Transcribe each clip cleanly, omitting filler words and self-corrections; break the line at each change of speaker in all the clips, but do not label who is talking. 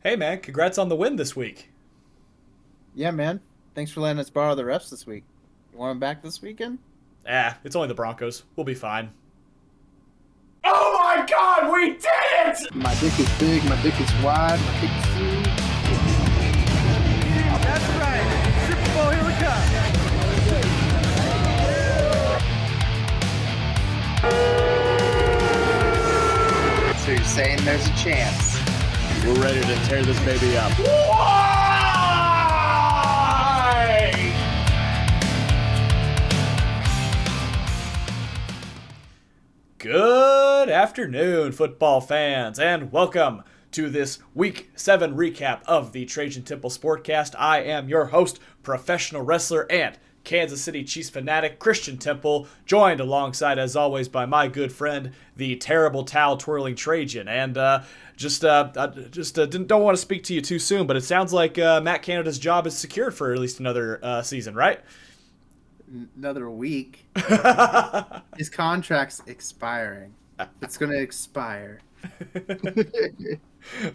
Hey man, congrats on the win this week.
Yeah, man. Thanks for letting us borrow the refs this week. You want them back this weekend?
It's only the Broncos. We'll be fine.
Oh my god, we did it!
My dick is big, my dick is wide, my dick is huge.
That's right. Super Bowl, here we come.
So you're saying there's a chance?
We're ready to tear this baby up.
Why?
Good afternoon, football fans, and welcome to this Week 7 recap of the Trajan Temple Sportcast. I am your host, professional wrestler and Kansas City Chiefs fanatic Christian Temple, joined alongside, as always, by my good friend, the terrible towel-twirling Trajan. And don't want to speak to you too soon, but it sounds like Matt Canada's job is secured for at least another season, right?
Another week. His contract's expiring. It's going to expire.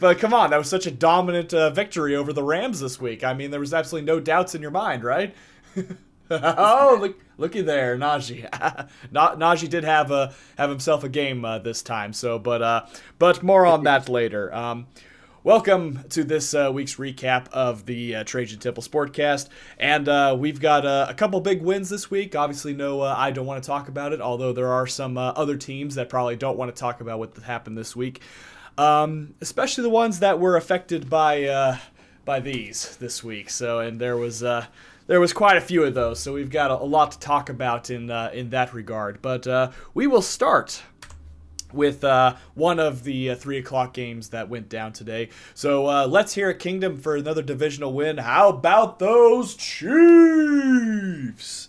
But come on, that was such a dominant victory over the Rams this week. I mean, there was absolutely no doubts in your mind, right? Oh, looky there, Najee. Najee did have himself a game this time. So, but more on that later. Welcome to this week's recap of the Trajan Temple Sportcast, and we've got a couple big wins this week. Obviously, no, I don't want to talk about it, although there are some other teams that probably don't want to talk about what happened this week, especially the ones that were affected by these this week. So, and there was quite a few of those, so we've got a lot to talk about in that regard. But we will start with one of the 3 o'clock games that went down today. So let's hear a Kingdom for another divisional win. How about those Chiefs?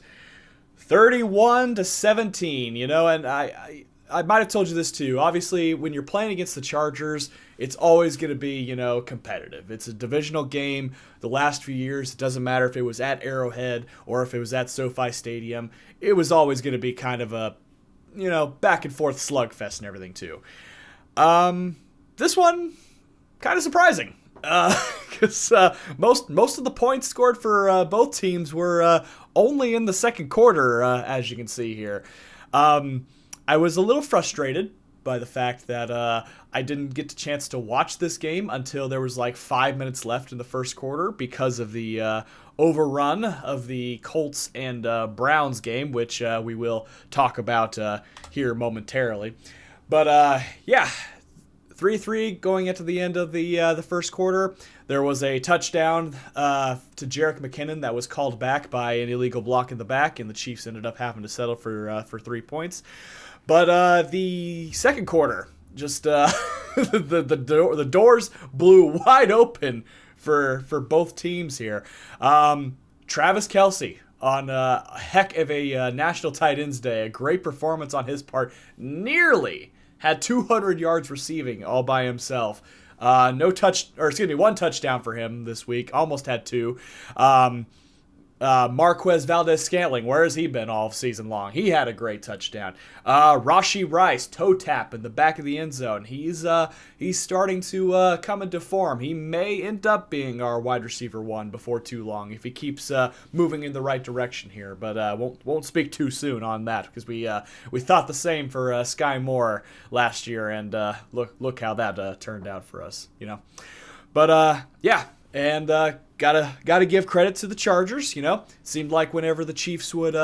31-17, and I might have told you this too. Obviously, when you're playing against the Chargers, it's always going to be, competitive. It's a divisional game. The last few years, it doesn't matter if it was at Arrowhead or if it was at SoFi Stadium. It was always going to be kind of a back and forth slugfest and everything too. This one, kind of surprising. Because most of the points scored for both teams were only in the second quarter, as you can see here. I was a little frustrated by the fact that I didn't get the chance to watch this game until there was like 5 minutes left in the first quarter because of the overrun of the Colts and Browns game, which we will talk about here momentarily. But 3-3 going into the end of the first quarter. There was a touchdown to Jerick McKinnon that was called back by an illegal block in the back, and the Chiefs ended up having to settle for 3 points. But the second quarter, just the doors blew wide open for both teams here. Travis Kelce on a heck of a National Tight Ends Day, a great performance on his part, nearly had 200 yards receiving all by himself. One touchdown for him this week, almost had 2. Marquez Valdez-Scantling, where has he been all season long? He had a great touchdown. Rashee Rice, toe tap in the back of the end zone. He's starting to come into form. He may end up being our wide receiver 1 before too long if he keeps moving in the right direction here. But won't speak too soon on that because we thought the same for Sky Moore last year, and look how that turned out for us, But and gotta give credit to the Chargers. Seemed like whenever the Chiefs would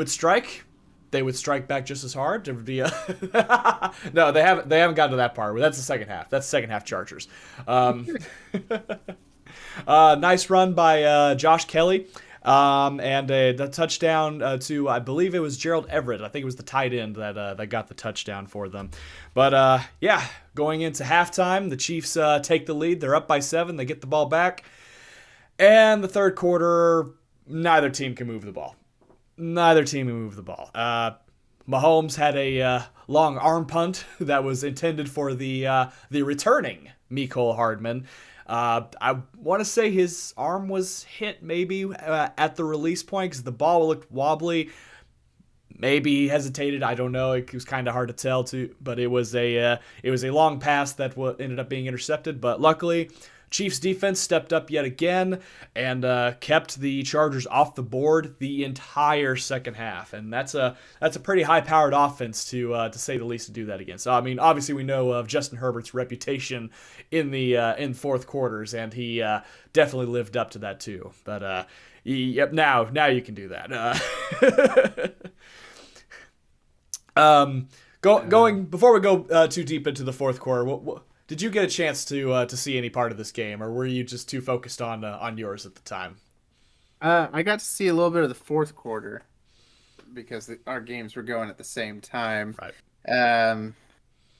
strike, they would strike back just as hard. No, they haven't gotten to that part. That's the second half. That's second half Chargers. Nice run by Josh Kelly. And the touchdown to, I believe it was Gerald Everett. I think it was the tight end that got the touchdown for them. But going into halftime, the Chiefs take the lead. They're up by 7. They get the ball back. And the third quarter, neither team can move the ball. Mahomes had a long arm punt that was intended for the returning Mecole Hardman. I want to say his arm was hit maybe at the release point because the ball looked wobbly. Maybe he hesitated. I don't know. It was kind of hard to tell, but it was a long pass that ended up being intercepted. But luckily, Chiefs defense stepped up yet again and kept the Chargers off the board the entire second half, and that's a pretty high-powered offense to say the least to do that against. So, I mean, obviously we know of Justin Herbert's reputation in fourth quarters, and he definitely lived up to that too. But yep, now you can do that. Going before we go too deep into the fourth quarter, did you get a chance to see any part of this game, or were you just too focused on yours at the time?
I got to see a little bit of the fourth quarter because our games were going at the same time.
Right.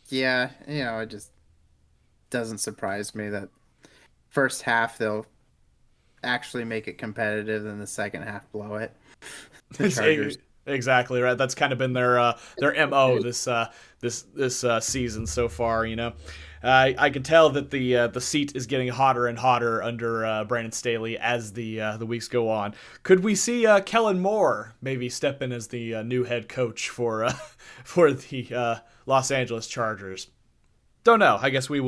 Yeah, it just doesn't surprise me that first half they'll actually make it competitive, then the second half blow it. The Chargers.
Exactly right. That's kind of been their MO this season so far. I can tell that the seat is getting hotter and hotter under Brandon Staley as the weeks go on. Could we see Kellen Moore maybe step in as the new head coach for the Los Angeles Chargers? Don't know. I guess we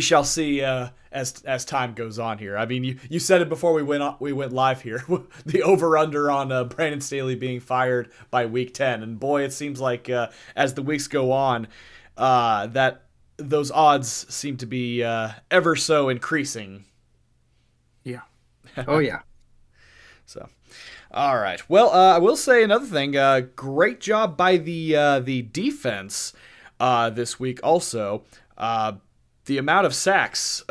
shall see as time goes on here. I mean, you said it before we went live here. The over/under on Brandon Staley being fired by week 10, and boy, it seems like as the weeks go on, that those odds seem to be ever so increasing.
Yeah. Oh yeah.
So, all right. Well, I will say another thing. Great job by the defense this week. Also, the amount of sacks,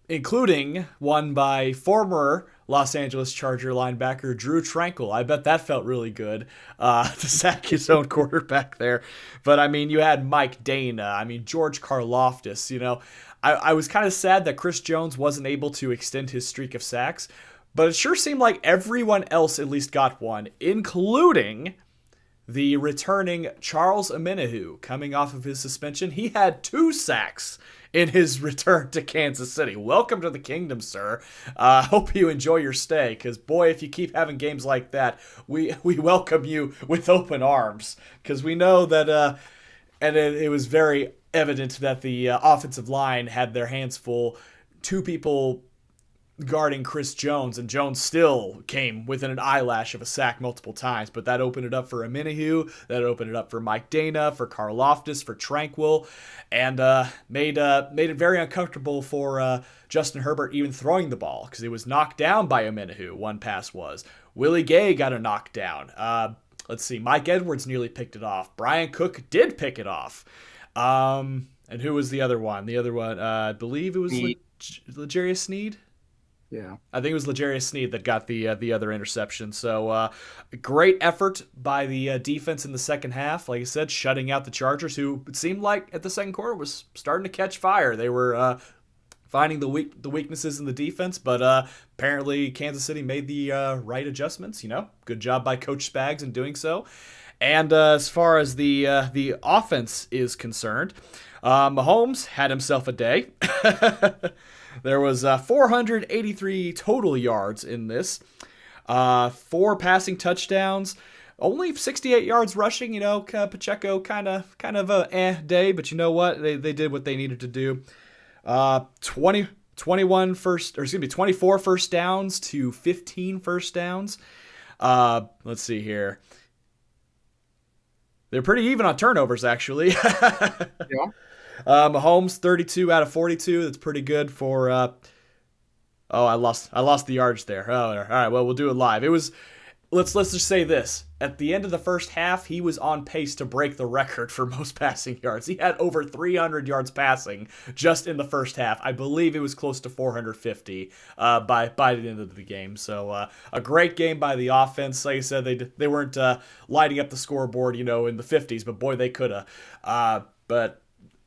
including one by former Los Angeles Charger linebacker Drew Tranquil. I bet that felt really good to sack his own quarterback there. But, I mean, you had Mike Dana. I mean, George Karlaftis. I was kind of sad that Chris Jones wasn't able to extend his streak of sacks. But it sure seemed like everyone else at least got one, including the returning Charles Omenihu coming off of his suspension. He had 2 sacks in his return to Kansas City. Welcome to the kingdom, sir. Hope you enjoy your stay, because boy, if you keep having games like that, we welcome you with open arms, because we know that, and it was very evident that the offensive line had their hands full. 2 people guarding Chris Jones, and Jones still came within an eyelash of a sack multiple times, but that opened it up for Omenihu, that opened it up for Mike Dana, for Karlaftis, for Tranquil, and made it very uncomfortable for Justin Herbert even throwing the ball, because he was knocked down by Omenihu. One pass was. Willie Gay got a knockdown. Let's see, Mike Edwards nearly picked it off. Brian Cook did pick it off. And who was the other one? The other one, I believe it was L'Jarius Sneed.
Yeah,
I think it was L'Jarius Sneed that got the other interception. So great effort by the defense in the second half. Like I said, shutting out the Chargers, who it seemed like at the second quarter was starting to catch fire. They were finding the weaknesses in the defense, but apparently Kansas City made the right adjustments. Good job by Coach Spags in doing so. And as far as the offense is concerned, Mahomes had himself a day. There was 483 total yards in this, 4 passing touchdowns, only 68 yards rushing. Pacheco kind of a day, but you know what? They did what they needed to do. 24 first downs to 15 first downs. Let's see here. They're pretty even on turnovers, actually.
Yeah.
Mahomes 32 out of 42. That's pretty good for. I lost the yards there. Oh, all right. Well, we'll do it live. It was. Let's just say this. At the end of the first half, he was on pace to break the record for most passing yards. He had over 300 yards passing just in the first half. I believe it was close to 450 by the end of the game. So a great game by the offense. Like I said, they weren't lighting up the scoreboard, in the 50s, but boy, they could have. But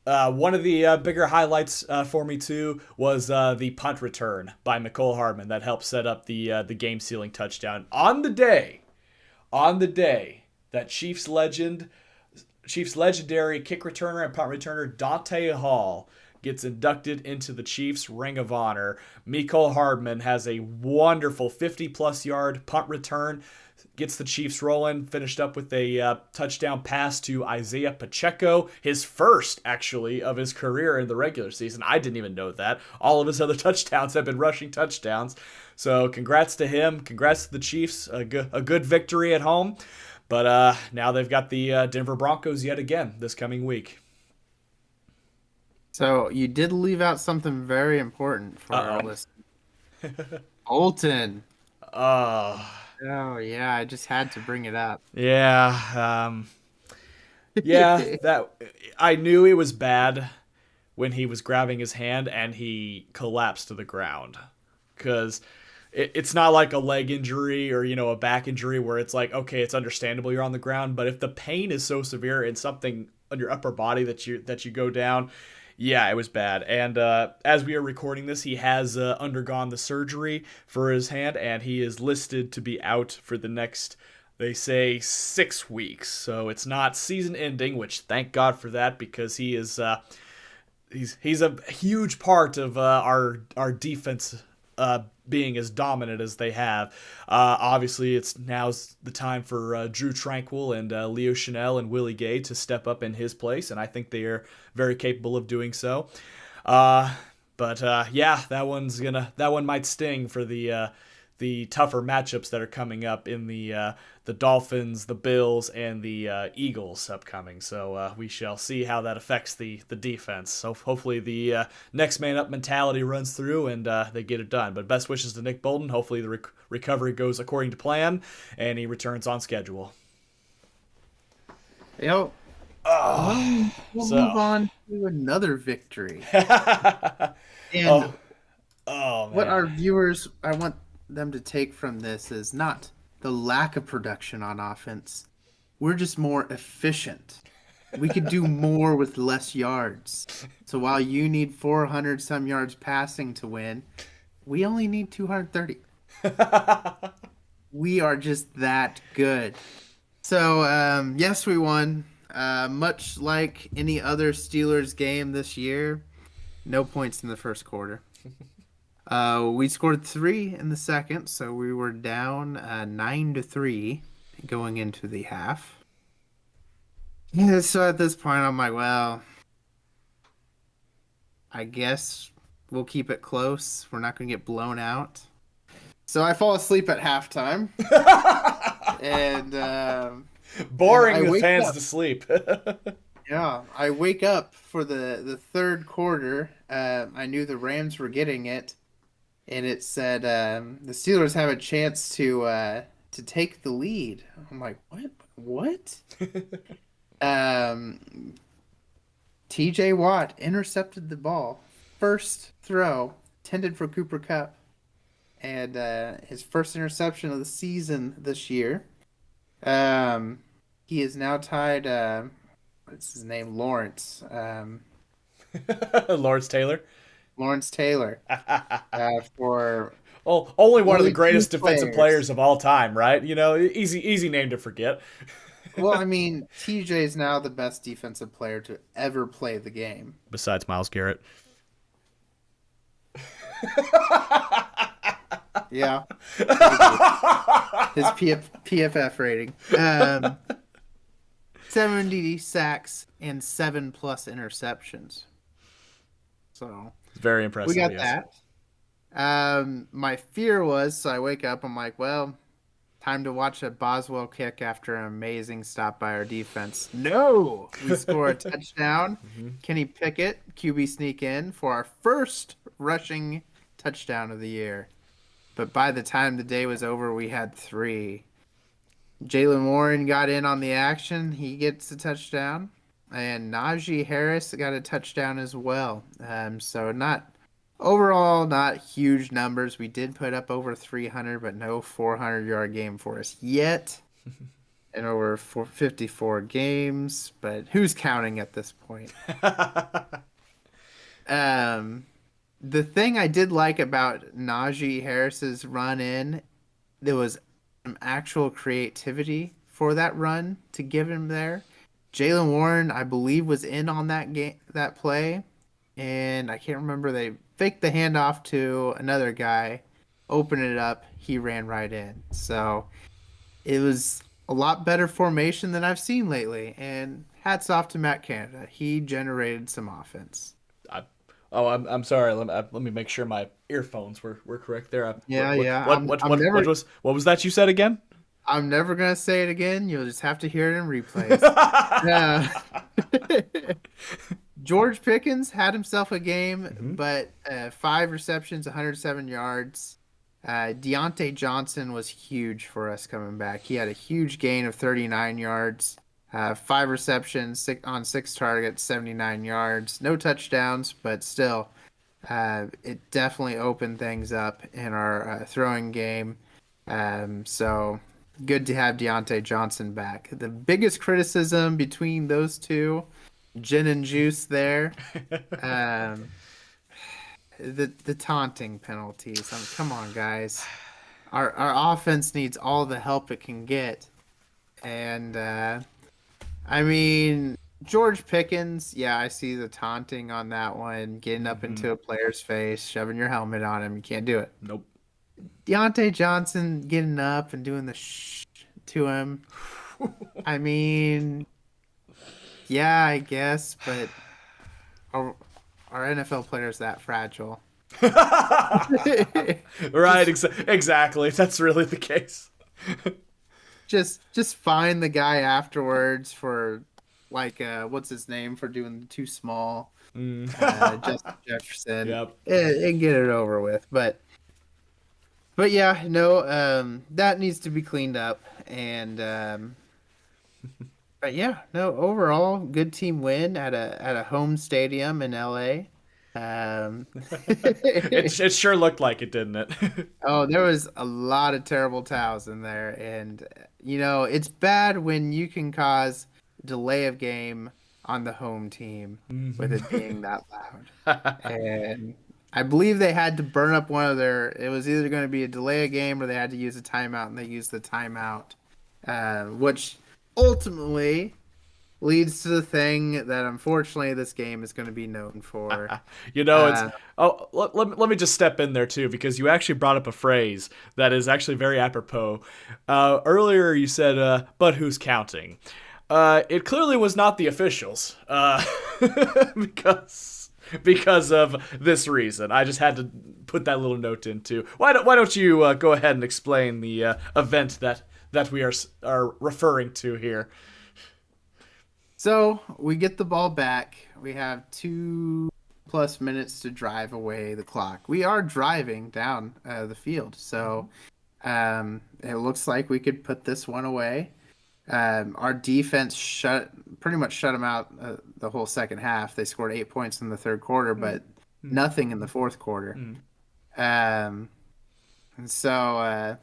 one of the bigger highlights for me too was the punt return by Mecole Hardman that helped set up the game-sealing touchdown on the day that Chiefs legendary kick returner and punt returner Dante Hall gets inducted into the Chiefs Ring of Honor. Mecole Hardman has a wonderful 50-plus yard punt return, gets the Chiefs rolling, finished up with a touchdown pass to Isaiah Pacheco, his first, actually, of his career in the regular season. I didn't even know that. All of his other touchdowns have been rushing touchdowns. So congrats to him. Congrats to the Chiefs. A good victory at home. But now they've got the Denver Broncos yet again this coming week.
So you did leave out something very important for our listeners. Bolton. Oh yeah, I just had to bring it up.
Yeah, that I knew it was bad when he was grabbing his hand and he collapsed to the ground, because it's not like a leg injury or a back injury where it's like, okay, it's understandable you're on the ground, but if the pain is so severe in something on your upper body that you go down. Yeah, it was bad. And as we are recording this, he has undergone the surgery for his hand, and he is listed to be out for the next, they say, 6 weeks. So it's not season ending, which thank God for that, because he is he's a huge part of our defense being as dominant as they have. Obviously, now's the time for Drew Tranquil and Leo Chanel and Willie Gay to step up in his place, and I think they are very capable of doing so. But that one might sting for the tougher matchups that are coming up in the Dolphins, the Bills, and the Eagles upcoming. So we shall see how that affects the defense. So hopefully the next man up mentality runs through and they get it done. But best wishes to Nick Bolton. Hopefully the recovery goes according to plan and he returns on schedule.
We'll move on to another victory. And what our viewers, I want them to take from this is not the lack of production on offense. We're just more efficient. We could do more with less yards. So while you need 400 some yards passing to win, we only need 230. We are just that good. So yes, we won. Much like any other Steelers game this year, no points in the first quarter. We scored 3 in the second, so we were down 9-3 going into the half. Yeah, so at this point, I'm like, well, I guess we'll keep it close. We're not going to get blown out. So I fall asleep at halftime. and
boring the fans to sleep.
Yeah, I wake up for the third quarter. I knew the Rams were getting it. And it said the Steelers have a chance to take the lead. I'm like, what? T.J. Watt intercepted the ball. First throw, intended for Cooper Kupp. And his first interception of the season this year. He is now tied, what's his name? Lawrence.
Lawrence Taylor.
Lawrence Taylor for
only one of the greatest defensive players of all time, right? Easy name to forget.
Well, I mean, TJ is now the best defensive player to ever play the game.
Besides Myles Garrett.
Yeah. His PFF rating. 70 sacks and 7+ interceptions. So
very impressive.
We got that. My fear was, so I wake up, I'm like, well, time to watch a Boswell kick after an amazing stop by our defense. No! We score a touchdown. Kenny Pickett, QB sneak in for our first rushing touchdown of the year. But by the time the day was over, we had 3. Jaylen Warren got in on the action. He gets a touchdown. And Najee Harris got a touchdown as well. So overall, not huge numbers. We did put up over 300, but no 400-yard game for us yet. In over 54 games. But who's counting at this point? The thing I did like about Najee Harris's run in, there was some actual creativity for that run to give him there. Jaylen Warren, I believe, was in on that play, and I can't remember. They faked the handoff to another guy, opened it up, he ran right in. So it was a lot better formation than I've seen lately. And hats off to Matt Canada. He generated some offense.
I'm sorry. Let me make sure my earphones were correct there.
Yeah,
What
yeah.
what what what, what was what was that you said again?
I'm never gonna say it again. You'll just have to hear it in replays. George Pickens had himself a game, but 5 receptions, 107 yards. Deontay Johnson was huge for us coming back. He had a huge gain of 39 yards, 5 receptions on 6 targets, 79 yards. No touchdowns, but still, it definitely opened things up in our throwing game. So good to have Deontay Johnson back. The biggest criticism between those two, gin and juice there, the taunting penalties. Come on, guys. Our offense needs all the help it can get. And, I mean, George Pickens, yeah, I see the taunting on that one, getting up into a player's face, shoving your helmet on him. You can't do it.
Nope.
Deontay Johnson getting up and doing the shh to him. I mean, yeah, I guess, but our NFL players that fragile.
Right, exactly. That's really the case.
Just find the guy afterwards for what's his name for doing too small. Justin Jefferson.
Yep.
And get it over with. But yeah, no, that needs to be cleaned up. And but yeah, no, overall good team win at a home stadium in LA.
It sure looked like it, didn't it?
Oh, there was a lot of terrible towels in there, and it's bad when you can cause delay of game on the home team with it being that loud. And I believe they had to burn up it was either going to be a delay of game or they had to use a timeout, and they used the timeout, which ultimately leads to the thing that unfortunately this game is going to be known for.
Let me just step in there too, because you actually brought up a phrase that is actually very apropos. Earlier you said, but who's counting? It clearly was not the officials, because of this reason. I just had to put that little note in too. Why don't you go ahead and explain the event that we are referring to here?
So we get the ball back. We have 2+ minutes to drive away the clock. We are driving down the field, so it looks like we could put this one away. Our defense pretty much shut them out the whole second half. They scored 8 points in the third quarter, but nothing in the fourth quarter. And so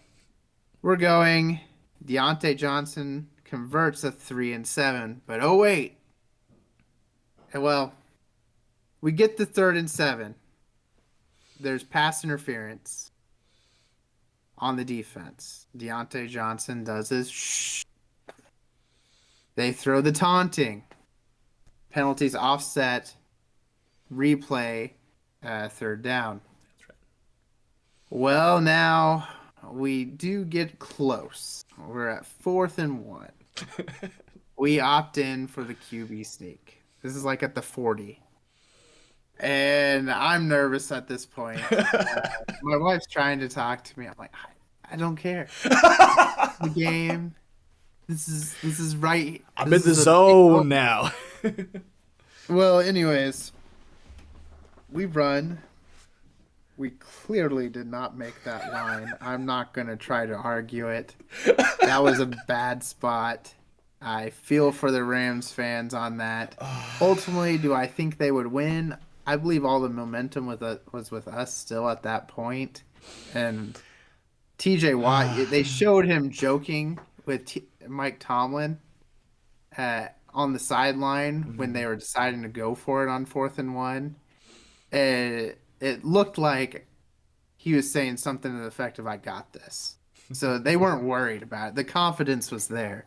we're going. Deontay Johnson converts a 3-7, but oh wait. Well, we get the 3rd and 7. There's pass interference on the defense. Deontay Johnson does his shh. They throw the taunting. Penalties offset. Replay. 3rd down.
That's right.
Well, now we do get close. We're at 4th and 1. We opt in for the QB sneak. This is like at the 40. And I'm nervous at this point. My wife's trying to talk to me. I'm like, I don't care. The game. This is right.
I'm in the zone now.
Well, anyways, we run. We clearly did not make that line. I'm not going to try to argue it. That was a bad spot. I feel for the Rams fans on that. Ultimately, do I think they would win? I believe all the momentum was with us still at that point. And TJ Watt, they showed him joking with Mike Tomlin on the sideline when they were deciding to go for it on 4th and 1. It looked like he was saying something to the effect of, I got this. So they weren't worried about it. The confidence was there.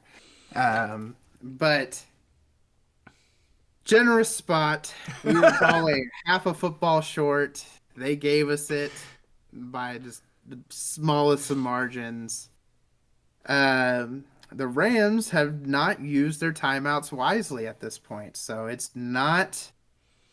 But generous spot. We were probably half a football short. They gave us it by just the smallest of margins. The Rams have not used their timeouts wisely at this point, so it's not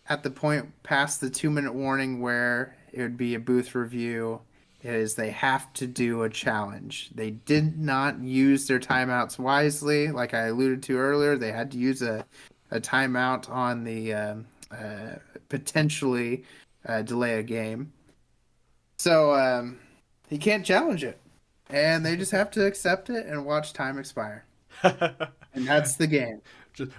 at the point past the 2-minute warning where it would be a booth review. It is they have to do a challenge. They did not use their timeouts wisely. Like I alluded to earlier, they had to use a timeout on the potentially delay a game. So he can't challenge it. And they just have to accept it and watch time expire. And that's the game.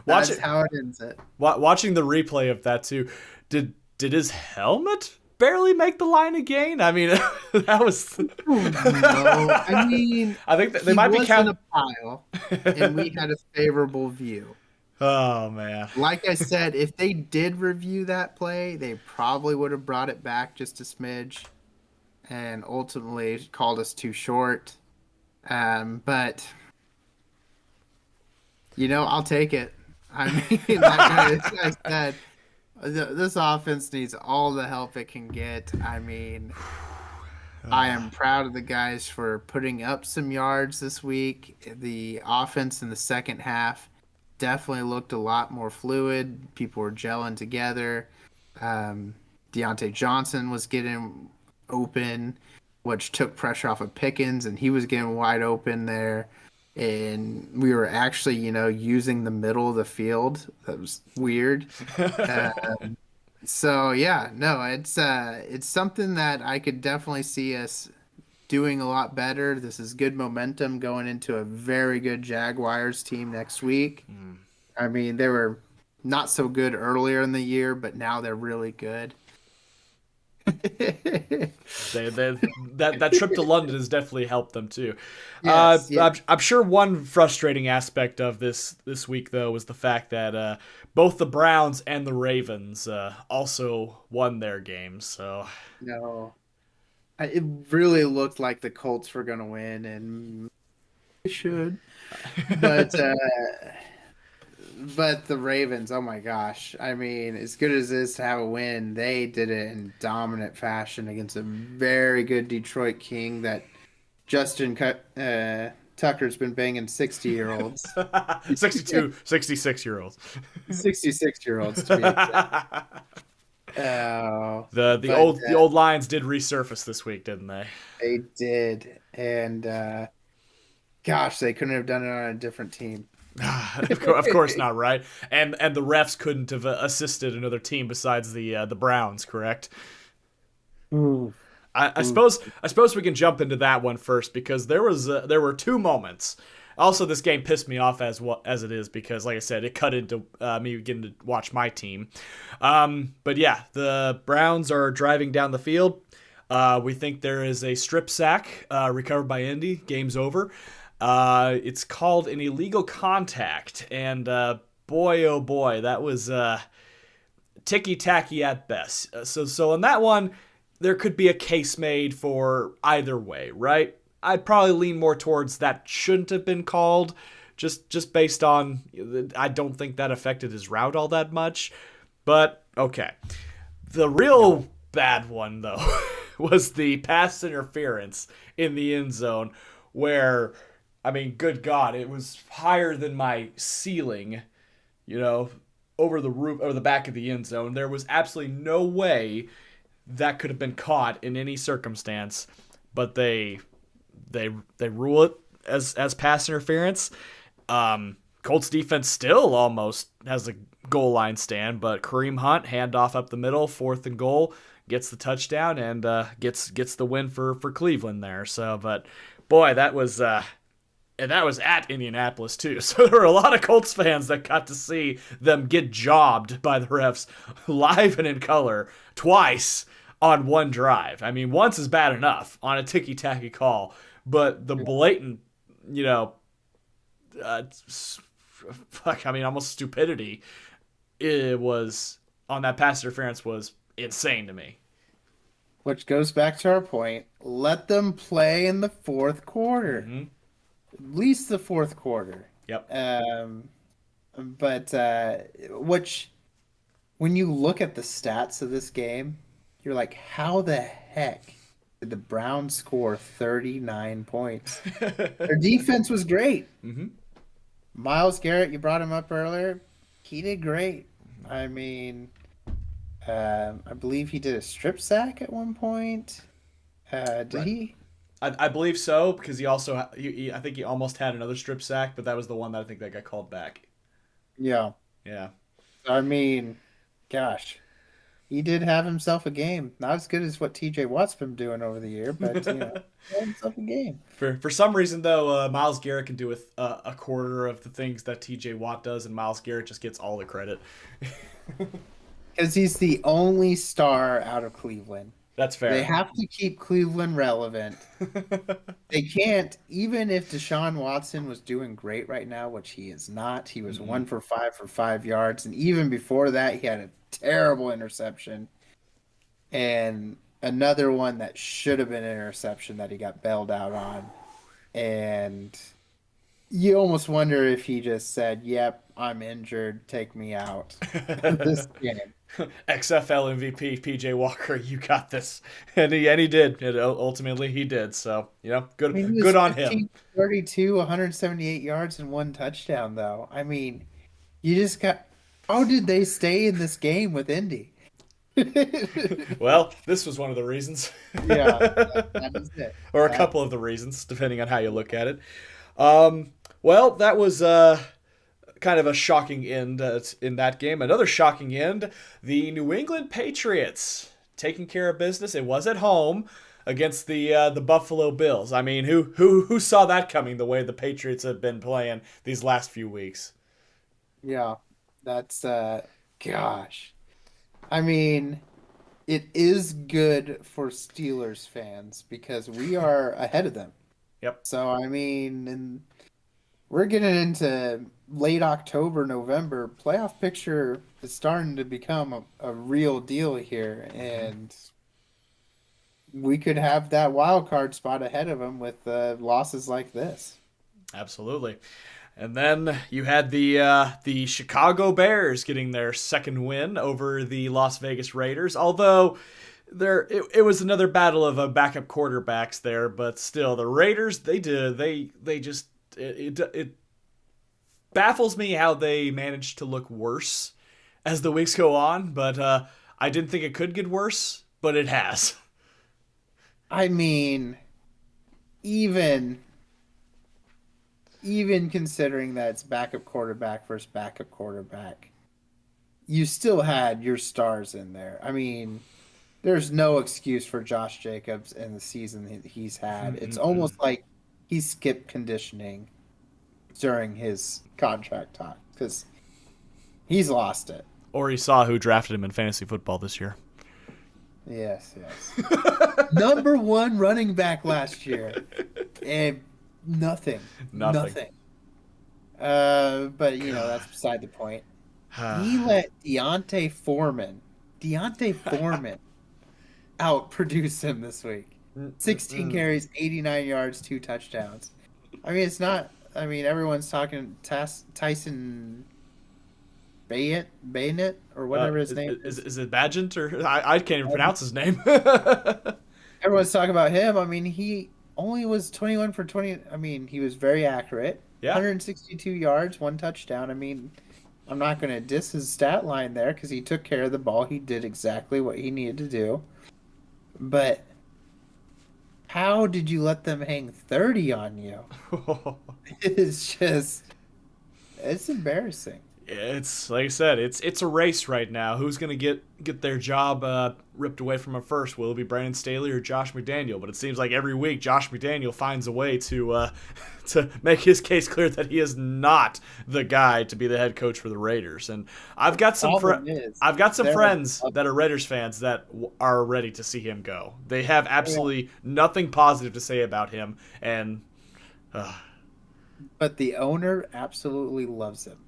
That's how it ends it.
Watching the replay of that too, did his helmet barely make the line again? I mean, that was.
No, I mean,
I think they might be
counting a pile, and we had a favorable view.
Oh man!
Like I said, if they did review that play, they probably would have brought it back just a smidge, and ultimately called us too short. But. I'll take it. I mean, like I said, this offense needs all the help it can get. I mean, I am proud of the guys for putting up some yards this week. The offense in the second half definitely looked a lot more fluid. People were gelling together. Deontay Johnson was getting open, which took pressure off of Pickens, and he was getting wide open there. And we were actually, using the middle of the field. That was weird. So yeah, no, it's something that I could definitely see us doing a lot better. This is good momentum going into a very good Jaguars team next week. I mean, they were not so good earlier in the year, but now they're really good.
That trip to London has definitely helped them too.
Yes.
I'm sure one frustrating aspect of this week though was the fact that both the Browns and the Ravens also won their games. So
no, it really looked like the Colts were going to win, and they should, but. But the Ravens, oh my gosh. I mean, as good as it is to have a win, they did it in dominant fashion against a very good Detroit King that Justin Tucker's been banging 60-year-olds.
66-year-olds.
66-year-olds to be exact.
The old Lions did resurface this week, didn't they?
They did. And gosh, they couldn't have done it on a different team.
Of course not, right? And the refs couldn't have assisted another team besides the Browns, correct? I suppose we can jump into that one first because there were two moments. Also, this game pissed me off as it is because, like I said, it cut into me getting to watch my team. But yeah, the Browns are driving down the field. We think there is a strip sack recovered by Indy. Game's over. It's called an illegal contact, and boy, oh boy, that was ticky-tacky at best. So on that one, there could be a case made for either way, right? I'd probably lean more towards that shouldn't have been called, just based on I don't think that affected his route all that much. But okay, the real bad one though was the pass interference in the end zone, where. I mean, good God, it was higher than my ceiling, over the roof, over the back of the end zone. There was absolutely no way that could have been caught in any circumstance, but they rule it as pass interference. Colts defense still almost has a goal line stand, but Kareem Hunt handoff up the middle, 4th and goal, gets the touchdown and gets the win for Cleveland there. So, but boy, that was. And that was at Indianapolis, too. So there were a lot of Colts fans that got to see them get jobbed by the refs live and in color twice on one drive. I mean, once is bad enough on a ticky-tacky call. But the blatant, almost stupidity it was on that pass interference was insane to me.
Which goes back to our point. Let them play in the fourth quarter.
Mm-hmm.
At least the fourth quarter.
Yep.
But when you look at the stats of this game, you're like, how the heck did the Browns score 39 points. Their defense was great.
Mm-hmm.
Myles Garrett, you brought him up earlier. He did great. I mean, I believe he did a strip sack at one point. Did
Right.
he?
I believe so, because he also I think he almost had another strip sack, but that was the one that I think that got called back.
Yeah.
Yeah.
I mean, gosh, he did have himself a game. Not as good as what TJ Watt's been doing over the year, but he had himself a game.
For some reason though, Myles Garrett can do a quarter of the things that T.J. Watt does, and Myles Garrett just gets all the credit.
Because he's the only star out of Cleveland.
That's fair.
They have to keep Cleveland relevant. They can't, even if Deshaun Watson was doing great right now, which he is not. He was 1 for 5 yards. And even before that, he had a terrible interception. And another one that should have been an interception that he got bailed out on. And you almost wonder if he just said, yep, I'm injured. Take me out of this game.
XFL MVP PJ Walker, you got this, and he did. And ultimately, he did. So good
I mean, he was
good on him.
32, 178 yards and 1 touchdown, though. I mean, you just got. How did they stay in this game with Indy?
Well, this was one of the reasons.
Yeah, that is it.
Or a couple of the reasons, depending on how you look at it. Well, that was kind of a shocking end in that game. Another shocking end, the New England Patriots taking care of business. It was at home against the Buffalo Bills. I mean, who saw that coming, the way the Patriots have been playing these last few weeks?
Yeah, that's gosh. I mean, it is good for Steelers fans because we are ahead of them.
Yep.
So I mean, we're getting into late October, November. Playoff picture is starting to become a real deal here, and we could have that wild card spot ahead of them with losses like this.
Absolutely. And then you had the Chicago Bears getting their second win over the Las Vegas Raiders. Although it was another battle of backup quarterbacks there, but still the Raiders it baffles me how they managed to look worse as the weeks go on. But I didn't think it could get worse, but it has.
I mean, even considering that it's backup quarterback versus backup quarterback, you still had your stars in there. I mean, there's no excuse for Josh Jacobs in the season he's had. It's almost like he skipped conditioning during his contract talk because he's lost it.
Or he saw who drafted him in fantasy football this year.
Yes. Number 1 running back last year. And Nothing. But that's beside the point. He let Deontay Foreman outproduce him this week. 16 carries, 89 yards, 2 touchdowns. I mean, it's not. I mean, everyone's talking Tyson Bayonet or whatever his name is.
Is it Badgent or I can't even pronounce his name.
Everyone's talking about him. I mean, he only was 21 for 20. I mean, he was very accurate.
Yeah.
162 yards, 1 touchdown. I mean, I'm not going to diss his stat line there because he took care of the ball. He did exactly what he needed to do. But how did you let them hang 30 on you? It's embarrassing.
It's like I said, it's a race right now. Who's gonna get their job ripped away from him first? Will it be Brandon Staley or Josh McDaniel? But it seems like every week Josh McDaniel finds a way to make his case clear that he is not the guy to be the head coach for the Raiders. And I've got some friends that are Raiders fans that are ready to see him go. They have absolutely nothing positive to say about him, and
but the owner absolutely loves him.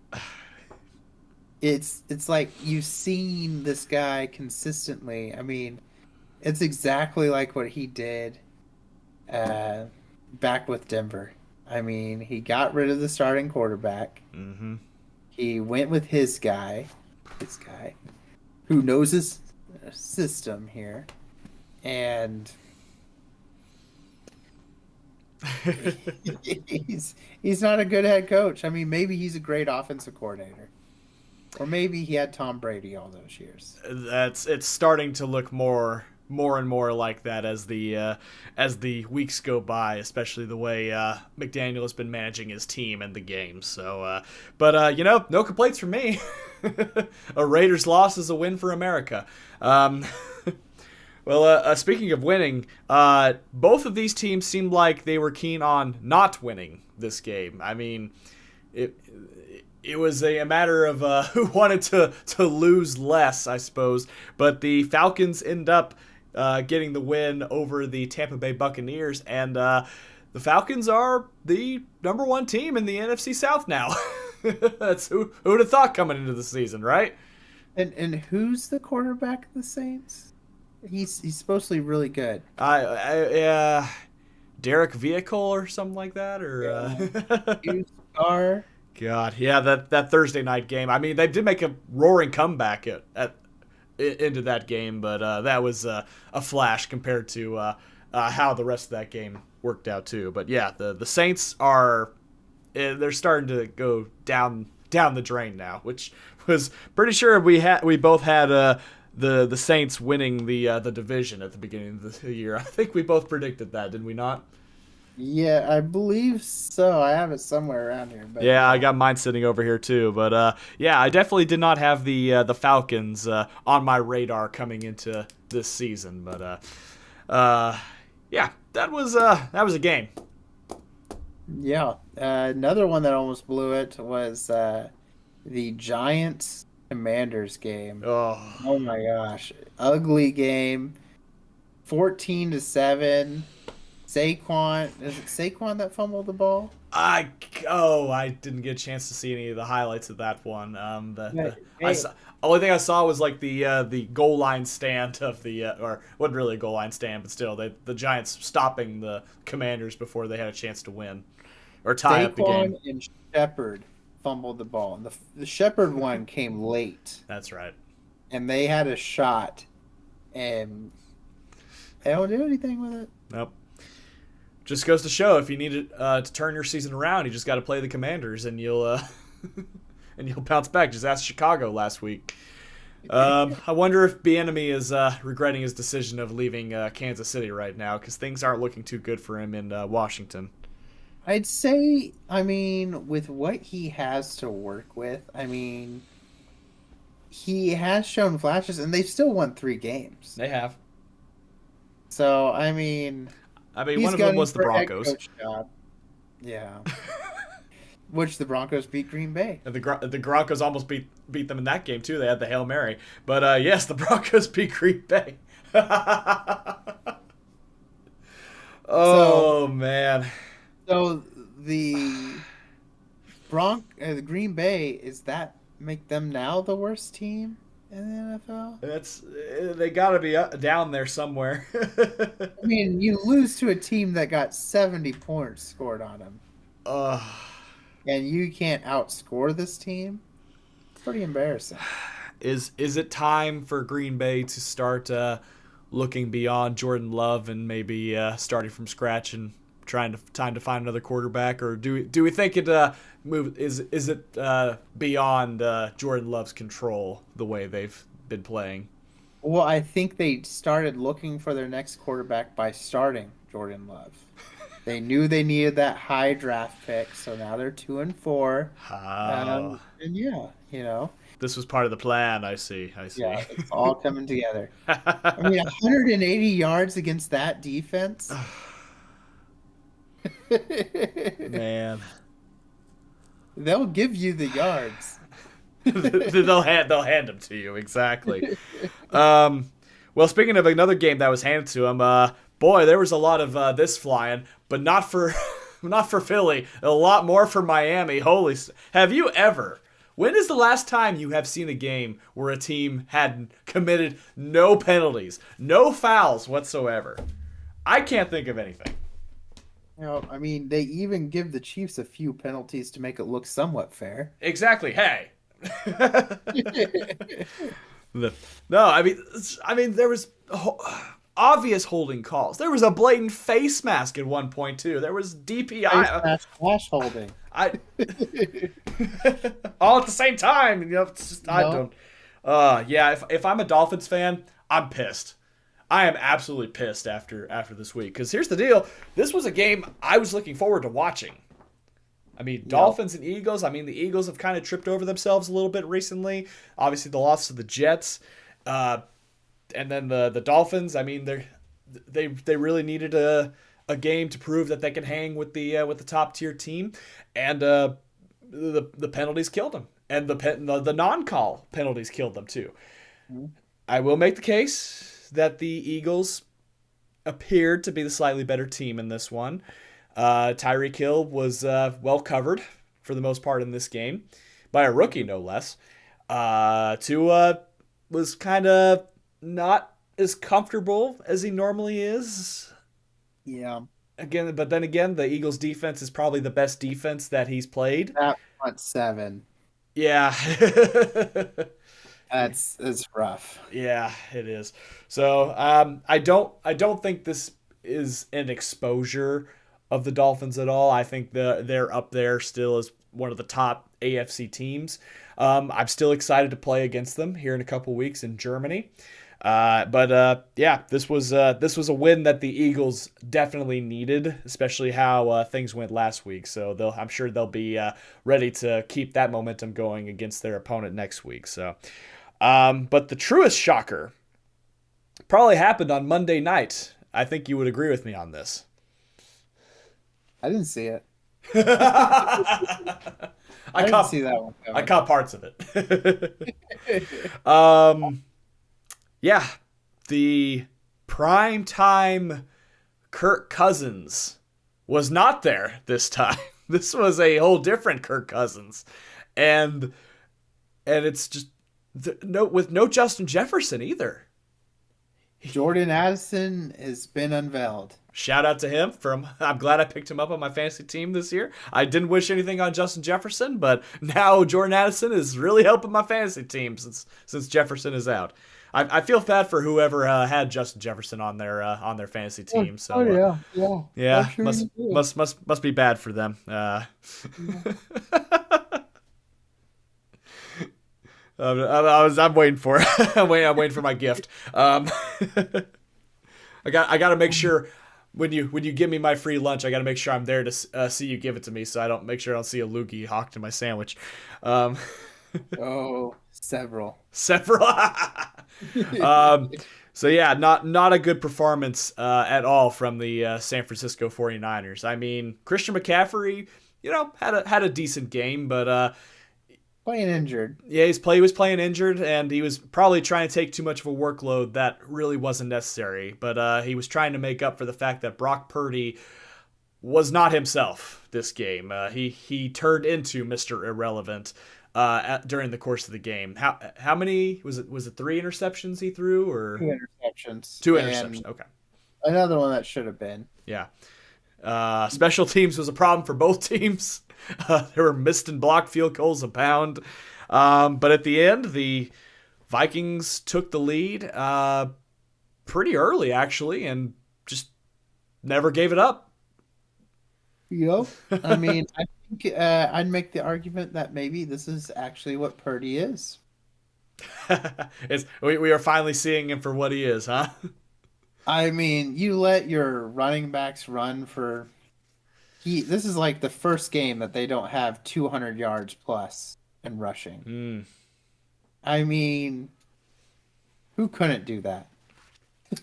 It's like you've seen this guy consistently. I mean, it's exactly like what he did back with Denver. I mean, he got rid of the starting quarterback.
Mm-hmm.
He went with his guy who knows his system here. And he's not a good head coach. I mean, maybe he's a great offensive coordinator, or maybe he had Tom Brady all those years.
It's starting to look more and more like that as the weeks go by, especially the way McDaniel has been managing his team and the game. So, but no complaints from me. A Raiders loss is a win for America. Well, speaking of winning, both of these teams seemed like they were keen on not winning this game. I mean, it was a matter of who wanted to lose less, I suppose. But the Falcons end up getting the win over the Tampa Bay Buccaneers, and the Falcons are the number one team in the NFC South now. That's who would have thought coming into the season, right?
And who's the quarterback of the Saints? He's supposed to be really good.
Derek Vehicle or something like that, or
Star.
God, yeah, that Thursday night game. I mean, they did make a roaring comeback into that game, but that was a flash compared to how the rest of that game worked out too. But yeah, the Saints they're starting to go down the drain now, which was pretty sure we both had the Saints winning the division at the beginning of the year. I think we both predicted that, did we not?
Yeah, I believe so. I have it somewhere around here. But
yeah, I got mine sitting over here too. But yeah, I definitely did not have the Falcons on my radar coming into this season. But yeah, that was a game.
Yeah, another one that almost blew it was the Giants Commanders game. Oh my gosh, ugly game. 14-7. Saquon, is it Saquon that fumbled the ball?
I didn't get a chance to see any of the highlights of that one. Only thing I saw was like the goal line stand of or wasn't really a goal line stand, but still the Giants stopping the Commanders before they had a chance to win or tie up the game.
Saquon and Shepard fumbled the ball, and the Shepard one came late.
That's right.
And they had a shot, and they don't do anything with it.
Nope. Just goes to show if you need to turn your season around, you just got to play the Commanders, and you'll bounce back. Just ask Chicago last week. I wonder if Bieniemy is regretting his decision of leaving Kansas City right now, because things aren't looking too good for him in Washington.
I'd say, I mean, with what he has to work with, I mean, he has shown flashes, and they've still won 3 games.
They have.
So, I mean,
one of them was the Broncos.
Yeah. Which the Broncos beat Green Bay.
And the Broncos almost beat them in that game, too. They had the Hail Mary. But, yes, the Broncos beat Green Bay. Man.
So, the Green Bay, is that make them now the worst team in the NFL?
They got to be down there somewhere.
I mean, you lose to a team that got 70 points scored on them. And you can't outscore this team? It's pretty embarrassing.
Is it time for Green Bay to start looking beyond Jordan Love and maybe starting from scratch and time to find another quarterback, or do we think it is it beyond Jordan Love's control the way they've been playing?
Well, I think they started looking for their next quarterback by starting Jordan Love. They knew they needed that high draft pick, so now they're 2-4. And yeah,
this was part of the plan. I see.
Yeah, it's all coming together. I mean, 180 yards against that defense.
Man,
they'll give you the yards.
they'll hand them to you, exactly. Well, speaking of another game that was handed to him, boy, there was a lot of this flying, but not for Philly. A lot more for Miami. Holy! Have you ever? When is the last time you have seen a game where a team had committed no penalties, no fouls whatsoever? I can't think of anything.
I mean, they even give the Chiefs a few penalties to make it look somewhat fair.
Exactly. Hey. No, I mean, there was obvious holding calls. There was a blatant face mask at one point too. There was DPI.
Flash holding.
I all at the same time. It's just I don't. Yeah. If I'm a Dolphins fan, I'm pissed. I am absolutely pissed after this week. Because here's the deal: this was a game I was looking forward to watching. I mean, Dolphins and Eagles. I mean, the Eagles have kind of tripped over themselves a little bit recently. Obviously, the loss to the Jets, and then the Dolphins. I mean, they really needed a game to prove that they can hang with the top tier team, and the penalties killed them, and the non-call penalties killed them too. Mm-hmm. I will make the case that the Eagles appeared to be the slightly better team in this one. Tyreek Hill was well covered for the most part in this game by a rookie, no less. Tua was kind of not as comfortable as he normally is.
Yeah.
But then again, the Eagles' defense is probably the best defense that he's played.
That front seven.
Yeah.
It's rough.
Yeah, it is. So I don't think this is an exposure of the Dolphins at all. I think they're up there still as one of the top AFC teams. I'm still excited to play against them here in a couple weeks in Germany. But this was a win that the Eagles definitely needed, especially how things went last week. So I'm sure they'll be ready to keep that momentum going against their opponent next week. So, but the truest shocker probably happened on Monday night. I think you would agree with me on this.
I didn't see it.
I
didn't see that one coming.
I caught parts of it. Yeah, the primetime Kirk Cousins was not there this time. This was a whole different Kirk Cousins, and it's just with no Justin Jefferson either.
Jordan Addison has been unveiled.
Shout out to him. I'm glad I picked him up on my fantasy team this year. I didn't wish anything on Justin Jefferson, but now Jordan Addison is really helping my fantasy team since Jefferson is out. I feel bad for whoever had Justin Jefferson on their fantasy team. So yeah,
sure
must be bad for them. I'm waiting for it. I'm waiting for my gift. I got to make sure when you give me my free lunch, I got to make sure I'm there to see you give it to me, so I don't see a loogie hawked in my sandwich.
Several.
So yeah, not a good performance at all from the San Francisco 49ers. I mean, Christian McCaffrey, had a decent game, but
playing injured.
Yeah, he was playing injured, and he was probably trying to take too much of a workload that really wasn't necessary. But he was trying to make up for the fact that Brock Purdy was not himself this game. He turned into Mr. Irrelevant during the course of the game. How many was it? Was it 3 interceptions he threw, or
2 interceptions?
2 interceptions. Okay.
Another one that should have been.
Yeah. Special teams was a problem for both teams. There were missed and blocked field goals abound. But at the end, the Vikings took the lead pretty early, actually, and just never gave it up.
Yep. I mean, I think I'd make the argument that maybe this is actually what Purdy is.
We are finally seeing him for what he is, huh?
I mean, you let your running backs run for... This is like the first game that they don't have 200 yards plus in rushing. I mean, who couldn't do that?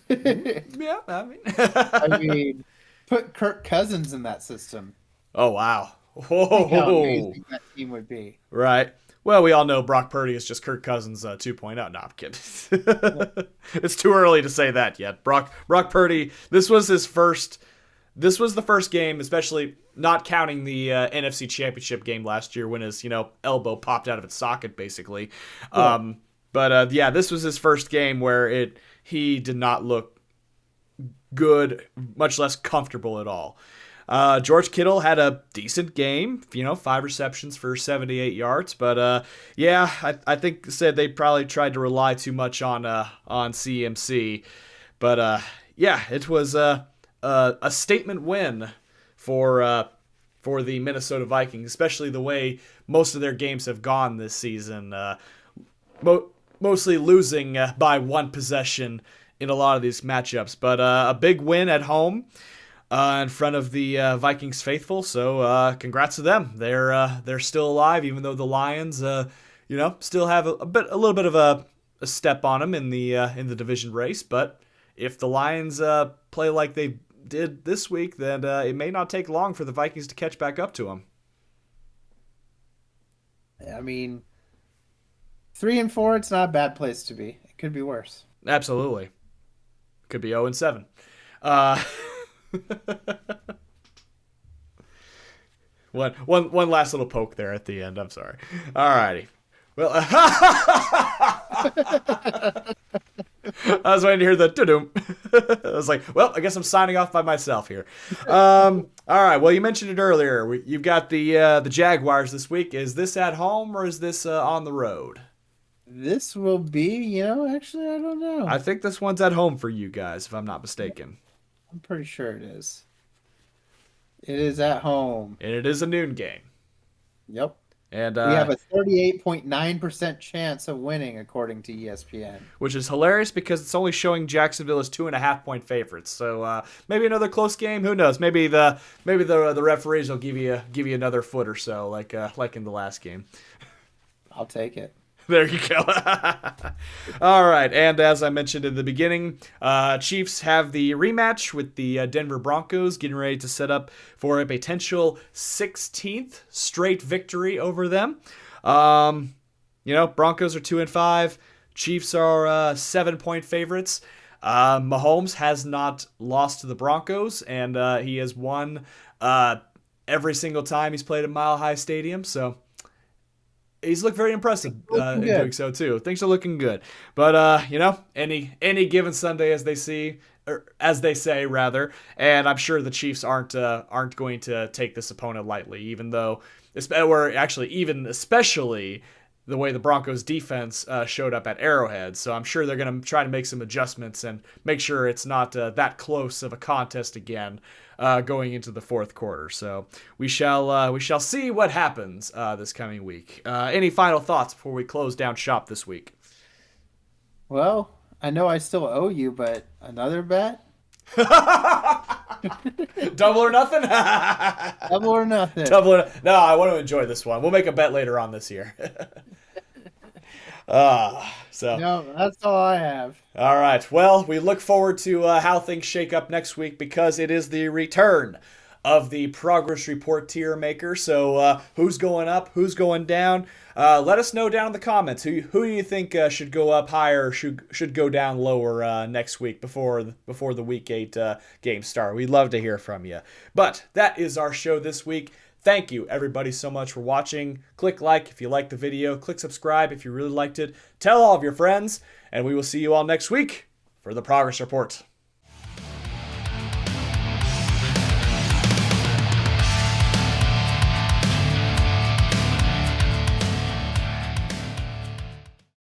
Yeah,
I mean, put Kirk Cousins in that system.
Oh, wow.
Think how amazing that team would be.
Right. Well, we all know Brock Purdy is just Kirk Cousins 2.0. No, I'm kidding. It's too early to say that yet. Brock Purdy, this was the first game, especially not counting the NFC Championship game last year when his, elbow popped out of its socket, basically. Cool. But this was his first game where he did not look good, much less comfortable at all. George Kittle had a decent game, 5 receptions for 78 yards. But I think said they probably tried to rely too much on CMC. But yeah, it was a statement win for the Minnesota Vikings, especially the way most of their games have gone this season. Mostly losing by one possession in a lot of these matchups, but a big win at home in front of the Vikings faithful. So congrats to them. They're still alive, even though the Lions, still have a little bit of a step on them in the division race. But if the Lions play like they did this week, then it may not take long for the Vikings to catch back up to them.
I mean, 3-4, it's not a bad place to be. It could be worse.
Absolutely. Could be 0-7. One last little poke there at the end. I'm sorry. Alrighty. Well, I was waiting to hear the doo-doom. I was like, well, I guess I'm signing off by myself here. All right. Well, you mentioned it earlier. You've got the Jaguars this week. Is this at home or is this on the road?
This will be, actually, I don't know.
I think this one's at home for you guys, if I'm not mistaken.
I'm pretty sure it is. It is at home.
And it is a noon game.
Yep.
And
we have a 38.9% chance of winning, according to ESPN.
Which is hilarious because it's only showing Jacksonville as 2.5-point favorites. So maybe another close game. Who knows? Maybe the referees will give you another foot or so, like in the last game.
I'll take it.
There you go. All right, and as I mentioned in the beginning, Chiefs have the rematch with the Denver Broncos, getting ready to set up for a potential 16th straight victory over them. Broncos are 2-5. Chiefs are 7-point favorites. Mahomes has not lost to the Broncos, and he has won every single time he's played at Mile High Stadium. So he's looked very impressive in doing so too. Things are looking good, but any given Sunday, as they say, rather. And I'm sure the Chiefs aren't going to take this opponent lightly, even though, especially the way the Broncos defense showed up at Arrowhead. So I'm sure they're going to try to make some adjustments and make sure it's not that close of a contest again going into the fourth quarter. So we shall see what happens this coming week. Any final thoughts before we close down shop this week?
Well, I know I still owe you, but another bet?
Double or nothing?
Double or nothing.
No, I want to enjoy this one. We'll make a bet later on this year.
No, that's all I have.
All right. Well, we look forward to how things shake up next week because it is the return of the progress report tier maker. So who's going up? Who's going down? Let us know down in the comments. Who do you think should go up higher or should go down lower next week before the Week 8 games start? We'd love to hear from you. But that is our show this week. Thank you, everybody, so much for watching. Click like if you liked the video. Click subscribe if you really liked it. Tell all of your friends. And we will see you all next week for the Progress Report.